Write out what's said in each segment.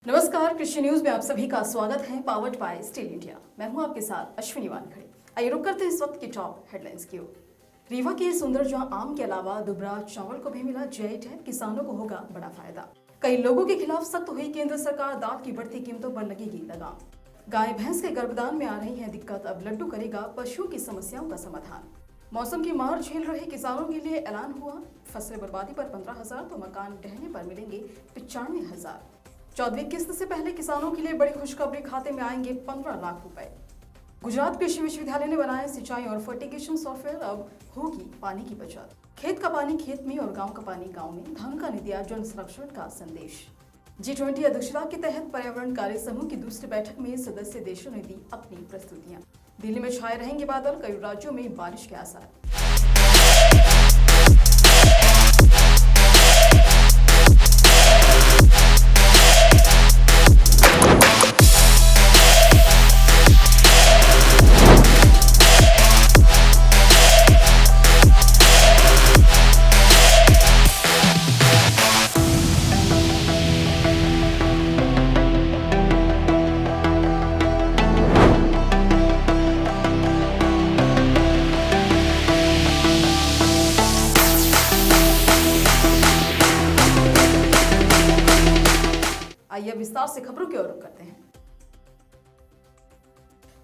नमस्कार, कृषि न्यूज में आप सभी का स्वागत है। Powered by steel India. मैं हूं आपके साथ अश्विनी वानखड़े। आइए रुक करते हैं इस वक्त की टॉप हेडलाइंस की ओर। रीवा के सुंदरजा आम के अलावा दुबरा चावल को भी मिला जीआई टैग, किसानों को होगा बड़ा फायदा। कई लोगों के खिलाफ सख्त हुई केंद्र सरकार, दाल की बढ़ती कीमतों पर लगेगी लगाम। गाय भैंस के गर्भदान में आ रही है दिक्कत, अब लड्डू करेगा पशुओं की समस्याओं का समाधान। मौसम की मार झेल रहे किसानों के लिए ऐलान हुआ, फसलें बर्बादी पर 15,000 तो मकान ढहने पर मिलेंगे 95,000। 14वीं किस्त से पहले किसानों के लिए बड़ी खुशखबरी, खाते में आएंगे 15 लाख रुपए। गुजरात कृषि विश्वविद्यालय ने बनाया सिंचाई और फर्टिगेशन सॉफ्टवेयर, अब होगी पानी की बचत। खेत का पानी खेत में और गांव का पानी गांव में, धानुका ने दिया जल संरक्षण का संदेश। G20 अध्यक्षता के तहत पर्यावरण कार्य समूह की दूसरी बैठक में सदस्य देशों ने दी अपनी प्रस्तुतियां। दिल्ली में छाए रहेंगे बादल, कई राज्यों में बारिश के आसार। आइए विस्तार से खबरों की ओर रुख करते हैं।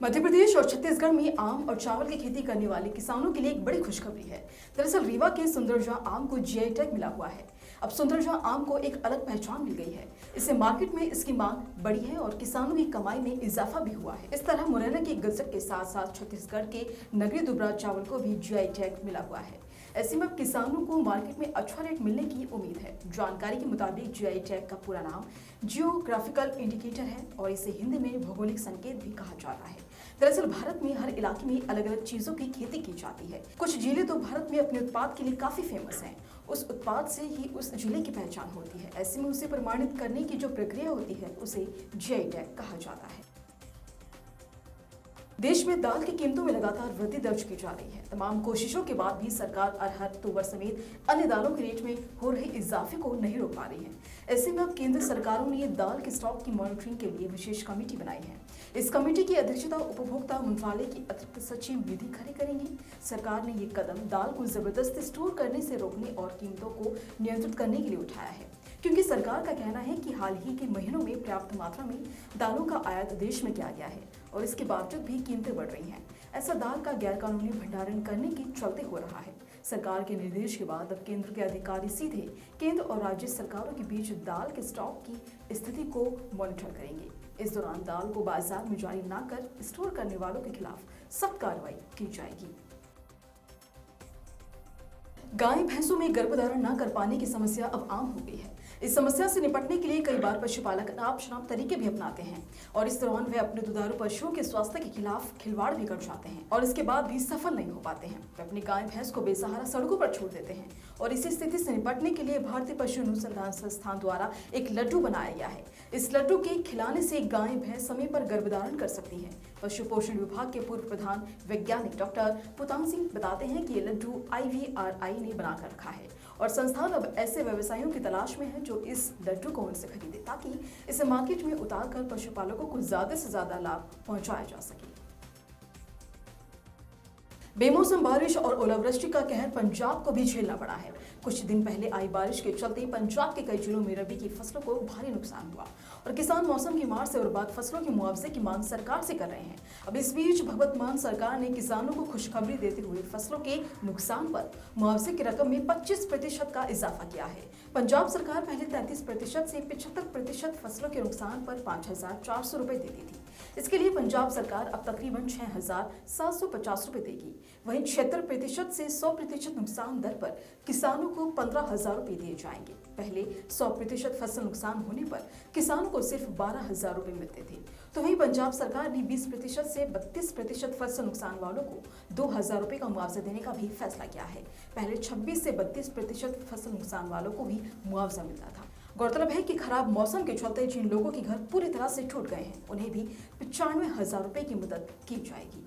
मध्य प्रदेश और छत्तीसगढ़ में आम और चावल की खेती करने वाले किसानों के लिए एक बड़ी खुशखबरी है। दरअसल रीवा के सुंदरजा आम को जीआई टैग मिला हुआ है। अब सुंदरजा आम को एक अलग पहचान मिल गई है। इससे मार्केट में इसकी मांग बढ़ी है और किसानों की कमाई में इजाफा भी हुआ है। इस तरह मुरैना की गजक के साथ साथ छत्तीसगढ़ के नगरी दुबरा चावल को भी जीआई टैग मिला हुआ है। ऐसे में अब किसानों को मार्केट में अच्छा रेट मिलने की उम्मीद है। जानकारी के मुताबिक जीआई टैग का पूरा नाम जियोग्राफिकल इंडिकेटर है और इसे हिंदी में भौगोलिक संकेत भी कहा जाता है। दरअसल भारत में हर इलाके में अलग अलग चीजों की खेती की जाती है। कुछ जिले तो भारत में अपने उत्पाद के लिए काफी फेमस हैं। उस उत्पाद से ही उस जिले की पहचान होती है। ऐसे में उसे प्रमाणित करने की जो प्रक्रिया होती है उसे जीआई टैग कहा जाता है। देश में दाल की कीमतों में लगातार वृद्धि दर्ज की जा रही है। तमाम कोशिशों के बाद भी सरकार अरहर, तुवर समेत अन्य दालों के रेट में हो रहे इजाफे को नहीं रोक पा रही है। ऐसे में अब केंद्र सरकारों ने दाल के स्टॉक की मॉनिटरिंग के लिए विशेष कमेटी बनाई है। इस कमेटी की अध्यक्षता उपभोक्ता मंत्रालय की अतिरिक्त सचिव निधि खरे करेंगी। सरकार ने ये कदम दाल को जबरदस्ती स्टोर करने से रोकने और कीमतों को नियंत्रित करने के लिए उठाया है, क्योंकि सरकार का कहना है कि हाल ही के महीनों में पर्याप्त मात्रा में दालों का आयात देश में किया गया है और इसके बावजूद भी कीमतें बढ़ रही हैं। ऐसा दाल का गैरकानूनी भंडारण करने के चलते हो रहा है। सरकार के निर्देश के बाद अब केंद्र के अधिकारी सीधे केंद्र और राज्य सरकारों के बीच दाल के स्टॉक की स्थिति को मॉनिटर करेंगे। इस दौरान दाल को बाजार में जारी न कर स्टोर करने वालों के खिलाफ सख्त कार्रवाई की जाएगी। गाय भैंसों में गर्भधारण न कर पाने की समस्या अब आम हो गई है। इस समस्या से निपटने के लिए कई बार पशुपालक नाप शनाप तरीके भी अपनाते हैं और इस दौरान वे अपने दुधारू पशुओं के स्वास्थ्य के खिलाफ खिलवाड़ भी कर जाते हैं और इसके बाद भी सफल नहीं हो पाते हैं। वे अपनी गाय भैंस को बेसहारा सड़कों पर छोड़ देते हैं और इसी स्थिति से निपटने के लिए भारतीय पशु अनुसंधान संस्थान द्वारा एक लड्डू बनाया गया है। इस लड्डू के खिलाने से गाय भैंस समय पर गर्भधारण कर सकती है। पशु पोषण विभाग के पूर्व प्रधान वैज्ञानिक डॉक्टर पुतान सिंह बताते हैं कि ये लड्डू IVRI ने बनाकर रखा है और संस्थान अब ऐसे व्यवसायियों की तलाश में है जो इस लड्डू को उनसे खरीदे ताकि इसे मार्केट में उतारकर पशुपालकों को ज्यादा से ज्यादा लाभ पहुंचाया जा सके। बेमौसम बारिश और ओलावृष्टि का कहर पंजाब को भी झेलना पड़ा है। कुछ दिन पहले आई बारिश के चलते पंजाब के कई जिलों में रबी की फसलों को भारी नुकसान हुआ और किसान मौसम की मार से बर्बाद फसलों के मुआवजे की मांग सरकार से कर रहे हैं। अब इस बीच भगवत मान सरकार ने किसानों को खुशखबरी देते हुए फसलों के नुकसान पर मुआवजे की रकम में 25% का इजाफा किया है। पंजाब सरकार पहले 33% से 75% फसलों के नुकसान पर 5,400 रुपए देती थी। इसके लिए पंजाब सरकार अब तकरीबन 6,750 रुपए देगी। वहीं 76% से 100% नुकसान दर पर किसानों को 15,000 रुपए दिए जाएंगे। पहले 100% फसल नुकसान होने पर किसानों को सिर्फ 12,000 रुपए मिलते थे, तो वहीं पंजाब सरकार ने 20% से 32% फसल नुकसान वालों को 2,000 रुपए का मुआवजा देने का भी फैसला किया है। पहले 26 से 32% फसल नुकसान वालों को भी मुआवजा मिलता था। गौरतलब है कि खराब मौसम के चलते जिन लोगों के घर पूरी तरह से टूट गए हैं उन्हें भी 95,000 रुपए की मदद की जाएगी।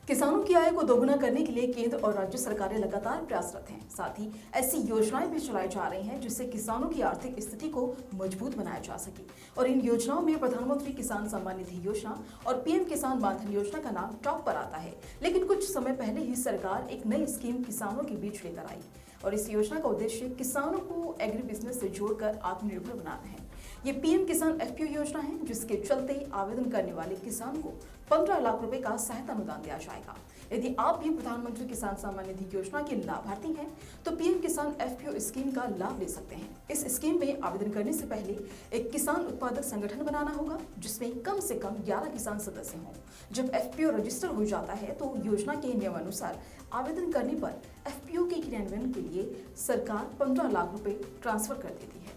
किसानों की आय को दोगुना करने के लिए केंद्र और राज्य सरकारें लगातार प्रयासरत हैं। साथ ही ऐसी योजनाएं भी चलाई जा रही हैं जिससे किसानों की आर्थिक स्थिति को मजबूत बनाया जा सके। और इन योजनाओं में प्रधानमंत्री किसान सम्मान निधि योजना और पीएम किसान मानधन योजना का नाम टॉप पर आता है। लेकिन कुछ समय पहले ही सरकार एक नई स्कीम किसानों के बीच लेकर आई और इस योजना का उद्देश्य किसानों को एग्री बिजनेस से जोड़कर आत्मनिर्भर बनाना है। ये पीएम किसान एफपीओ योजना है जिसके चलते आवेदन करने वाले किसान को 15 लाख रुपए का सहायता अनुदान दिया जाएगा। यदि आप भी प्रधानमंत्री किसान सम्मान निधि योजना के लाभार्थी हैं तो पीएम किसान एफपीओ स्कीम का लाभ ले सकते हैं। इस स्कीम में आवेदन करने से पहले एक किसान उत्पादक संगठन बनाना होगा जिसमें कम से कम 11 किसान सदस्य हों। जब एफपीओ रजिस्टर हो जाता है तो योजना के नियमानुसार आवेदन करने पर एफपीओ के क्रियान्वयन के लिए सरकार 15 लाख रुपए ट्रांसफर कर देती है।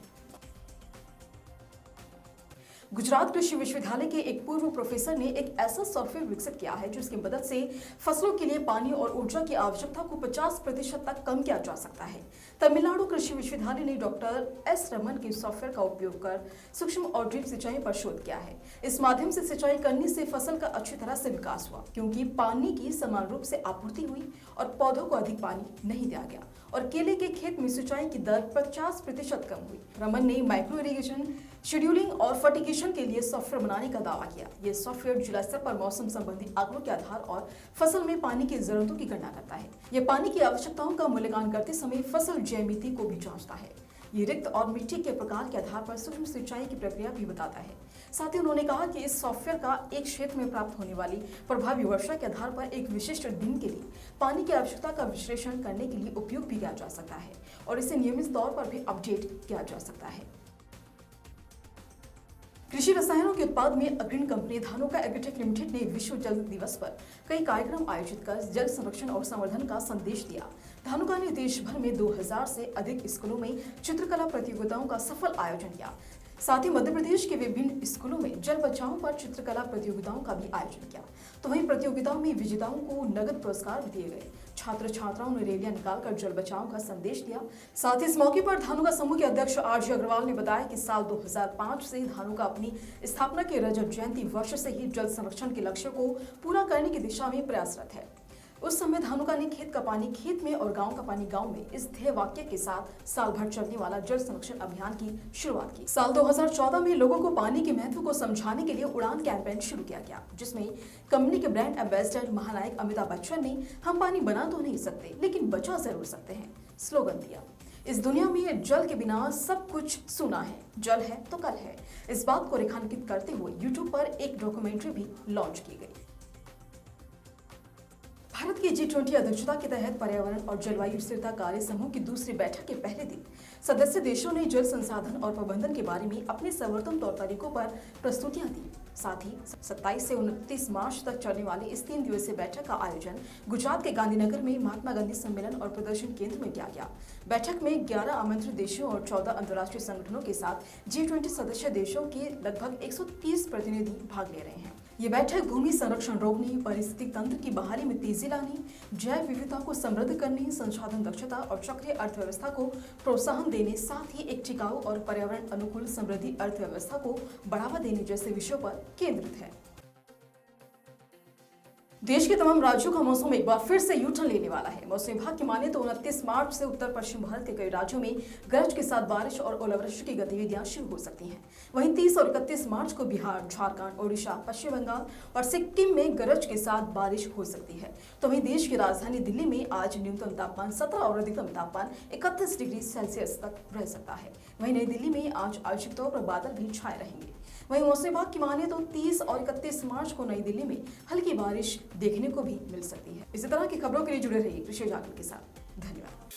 गुजरात कृषि विश्वविद्यालय के एक पूर्व प्रोफेसर ने एक ऐसा सॉफ्टवेयर विकसित किया है जिसकी मदद से फसलों के लिए पानी और ऊर्जा की आवश्यकता को 50% तक कम किया जा सकता है। तमिलनाडु कृषि विश्वविद्यालय ने डॉक्टर एस रमन के सॉफ्टवेयर का उपयोग कर सूक्ष्म और ड्रिप सिंचाई पर शोध किया है। इस माध्यम से सिंचाई करने से फसल का अच्छी तरह से विकास हुआ क्योंकि पानी की समान रूप से आपूर्ति हुई और पौधों को अधिक पानी नहीं दिया गया और केले के खेत में सिंचाई की दर 50% कम हुई। रमन ने माइक्रो इरिगेशन, शेड्यूलिंग और फर्टिगेशन के लिए सॉफ्टवेयर बनाने का दावा किया। यह सॉफ्टवेयर जिला स्तर पर मौसम संबंधी आंकड़ों के आधार और फसल में पानी की जरूरतों की गणना करता है। यह पानी की आवश्यकताओं का मूल्यांकन करते समय फसल ज्यामिति को भी जांचता है। ये रिक्त और मिट्टी के प्रकार के आधार पर सूक्ष्म सिंचाई की प्रक्रिया भी बताता है। साथ ही उन्होंने कहा कि इस सॉफ्टवेयर का एक क्षेत्र में प्राप्त होने वाली प्रभावी वर्षा के आधार पर एक विशिष्ट दिन के लिए पानी की आवश्यकता का विश्लेषण करने के लिए उपयोग भी किया जा सकता है और इसे नियमित तौर पर भी अपडेट किया जा सकता है। कृषि रसायनों के उत्पाद में अग्रणी कंपनी धानुका एग्रीटेक लिमिटेड ने विश्व जल दिवस पर कई कार्यक्रम आयोजित कर जल संरक्षण और संवर्धन का संदेश दिया। धानुका ने देश भर में 2000 से अधिक स्कूलों में चित्रकला प्रतियोगिताओं का सफल आयोजन किया। साथ ही मध्य प्रदेश के विभिन्न स्कूलों में जल बचाओ पर चित्रकला प्रतियोगिताओं का भी आयोजन किया। तो वहीं प्रतियोगिताओं में विजेताओं को नगद पुरस्कार भी दिए गए। छात्र छात्राओं ने रैलियां निकालकर जल बचाओ का संदेश दिया। साथ ही इस मौके पर धानुका समूह के अध्यक्ष आरजे अग्रवाल ने बताया कि साल 2005 से धानुका अपनी स्थापना के रजत जयंती वर्ष से ही जल संरक्षण के लक्ष्य को पूरा करने की दिशा में प्रयासरत है। उस समय धानुका ने खेत का पानी खेत में और गांव का पानी गांव में इस ध्येय वाक्य के साथ साल भर चलने वाला जल संरक्षण अभियान की शुरुआत की। साल 2014 में लोगों को पानी के महत्व को समझाने के लिए उड़ान कैंपेन शुरू किया गया जिसमें कंपनी के ब्रांड एम्बेसडर महानायक अमिताभ बच्चन ने हम पानी बना तो नहीं सकते लेकिन बचा जरूर सकते हैं स्लोगन दिया। इस दुनिया में जल के बिना सब कुछ सूना है, जल है तो कल है। इस बात को रेखांकित करते हुए यूट्यूब पर एक डॉक्यूमेंट्री भी लॉन्च की गई। भारत की G20 अध्यक्षता के तहत पर्यावरण और जलवायु स्थिरता कार्य समूह की दूसरी बैठक के पहले दिन सदस्य देशों ने जल संसाधन और प्रबंधन के बारे में अपने सर्वोत्तम तौर तरीकों पर प्रस्तुतियां दी। साथ ही 27 से 29 मार्च तक चलने वाली इस 3 दिवसीय बैठक का आयोजन गुजरात के गांधीनगर में महात्मा गांधी सम्मेलन और प्रदर्शन केंद्र में किया गया। बैठक में 11 आमंत्रित देशों और 14 अंतर्राष्ट्रीय संगठनों के साथ G20 सदस्य देशों के लगभग 130 प्रतिनिधि भाग ले रहे हैं। ये बैठक भूमि संरक्षण रोकने, पारिस्थितिक तंत्र की बहाली में तेजी लाने, जैव विविधता को समृद्ध करने, संसाधन दक्षता और चक्रीय अर्थव्यवस्था को प्रोत्साहन देने, साथ ही एक टिकाऊ और पर्यावरण अनुकूल समृद्धि अर्थव्यवस्था को बढ़ावा देने जैसे विषयों पर केंद्रित है। देश के तमाम राज्यों का मौसम एक बार फिर से यू टर्न लेने वाला है। मौसम विभाग की माने तो 29 मार्च से उत्तर पश्चिम भारत के कई राज्यों में गरज के साथ बारिश और ओलावृष्टि की गतिविधियां शुरू हो सकती हैं। वहीं 30 और 31 मार्च को बिहार, झारखंड, ओडिशा, पश्चिम बंगाल और सिक्किम में गरज के साथ बारिश हो सकती है। तो वहीं देश की राजधानी दिल्ली में आज न्यूनतम तापमान 17 और अधिकतम तापमान 31 डिग्री सेल्सियस तक रह सकता है। वहीं नई दिल्ली में आज आंशिक तौर पर बादल भी छाए रहेंगे। वहीं मौसम विभाग की माने तो 30 और 31 मार्च को नई दिल्ली में हल्की बारिश देखने को भी मिल सकती है। इसी तरह की खबरों के लिए जुड़े रहिए कृषि जागरण के साथ। धन्यवाद।